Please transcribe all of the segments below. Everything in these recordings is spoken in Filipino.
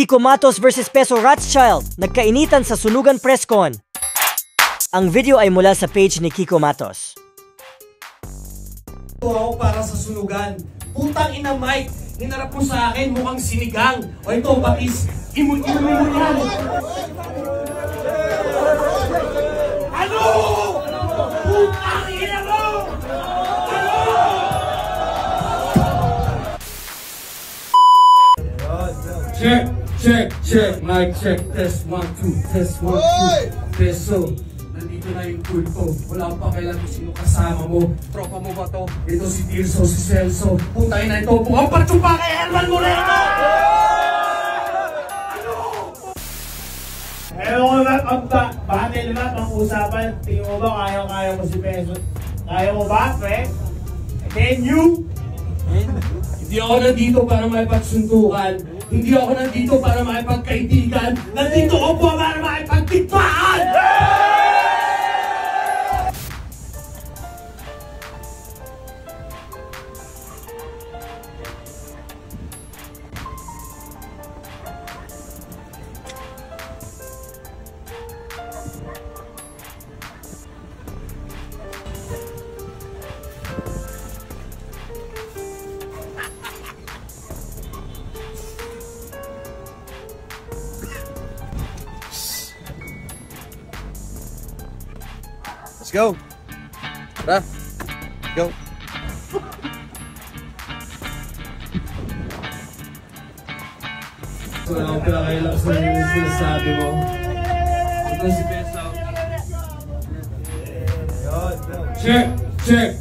Kiko Matos vs Peso Rothschild, nagkainitan sa Sunugan Presscon. Ang video ay mula sa page ni Kiko Matos. Ako para sa sunugan. Putang ina Mike, hinarap mo sa akin mukhang sinigang. O ito, batis, imun-imun mo yan. Ano? Putang ina mo! Check, mic check, test 1, 2, test 1, 2, Peso. Nandito na yung cool ko. Wala pa kailan kung sino kasama mo. Tropa mo ba to? Ito si Tirso, si Celso. Putay na ito. Bukhang parchupa kay Herman Moreno! Ano? Ewan ko ba, battle ba, pang-usapan? Tingin mo ba kaya mo si Peso? Kaya mo ba, pre? Can you? Hindi ako nandito para makipagsuntukan. Hindi ako nandito para makipagkaibigan. Nandito ako para makipagtikmaan! Let's go. Tara. Go. So, ako pinakailang sa sinasabi mo. Ito si Peso.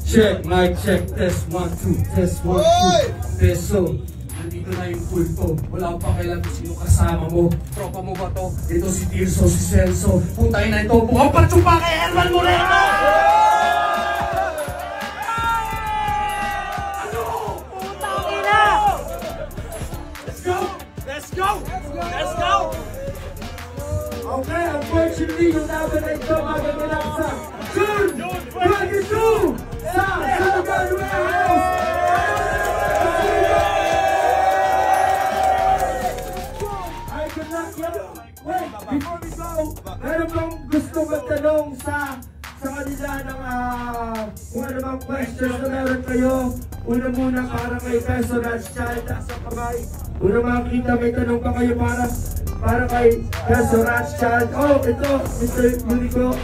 Check, mic check, test 1, 2, test 1, 2, Peso. Nandito na yung cool ko. Wala pa kailan kung sino kasama mo. Tropa mo ba to? Ito si Tirso, si Celso. Putay na ito. Bukhang parchupa kay Herman Moreno! Ano? Putang ina! Let's go! Let's go! Let's go! Okay, unfortunately, yung laban na ito magaganap sa June 22 sa Sunugan Warehouse! Ay, good luck, yo! Wait, before we go, meron bang gusto magtanong sa kanila ng kung ano bang questions na meron kayo? Una muna para kay Peso Rothschild sa kamay. Una makikita may tanong pa kayo para kay Peso Rothschild. Oh, ito, Mr. Unico.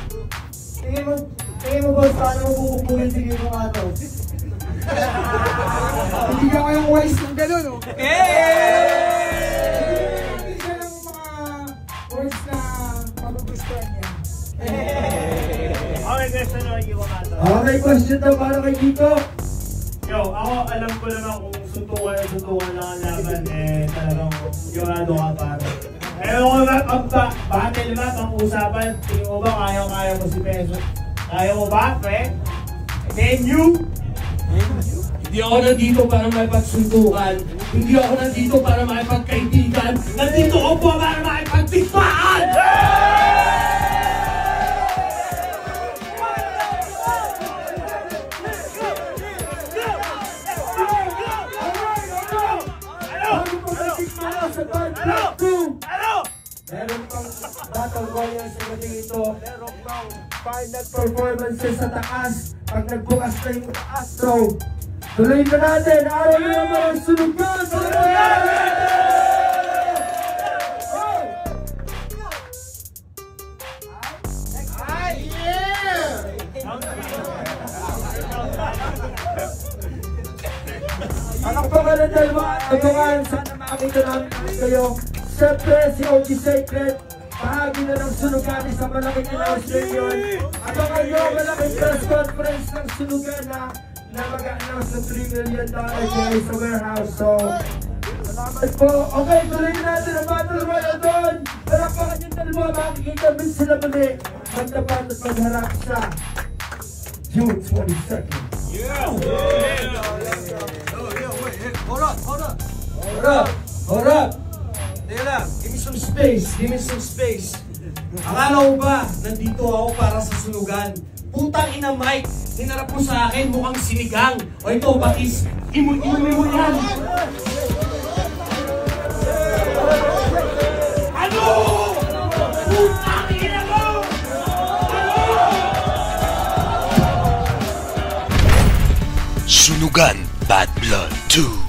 Tingin mo ba paano mo bubukugin si Kiko Matos? Hindi ka kayong wise ng gano'n, no? Hindi ka lang mga words na magugustuhan niya. Okay, question na Kiko Matos. Okay, question daw para kay Kiko. Yo, ako alam ko naman kung suntukan lang ang laban, talagang sigurado ka para. Ewan ko ba, battle ba, pang-usapan? Tingin mo ba kaya mo si Peso? Kaya mo ba, pre? Can you? Hindi ako nandito para makipagsuntukan. Hindi ako nandito para makipagkaibigan. Nandito ako para makipagtikmaan! Meron pang Battle Royale sa gabi ito. Meron pang final performances sa taas. Pag nagbukas na yung taas. So, tuloy na natin. Araw na naman ang sunugan! Anak pa ka na dalawa. Abangan, sana makakita namin kayo. Siyempre, si OG Sacred, bahagi na ng sunugan sa malaking announcement yun. Abangan nyo, malaking press conference ng sunugan na mag-announce ng $3 million here sa warehouse. So, salamat po. Okay, tuloy natin ang Battle Royale doon. Parapakan yung dalawa, makikita din sila muli. Magtapat at magharap sa June 22nd. Hold up! Teka lang, give me some space. Akala mo ba, nandito ako para sa sunugan? Putang ina Mike, hinarap mo sa akin mukhang sinigang. O ito, batis, imun-imun mo yan. Sunugan Bad Blood 2.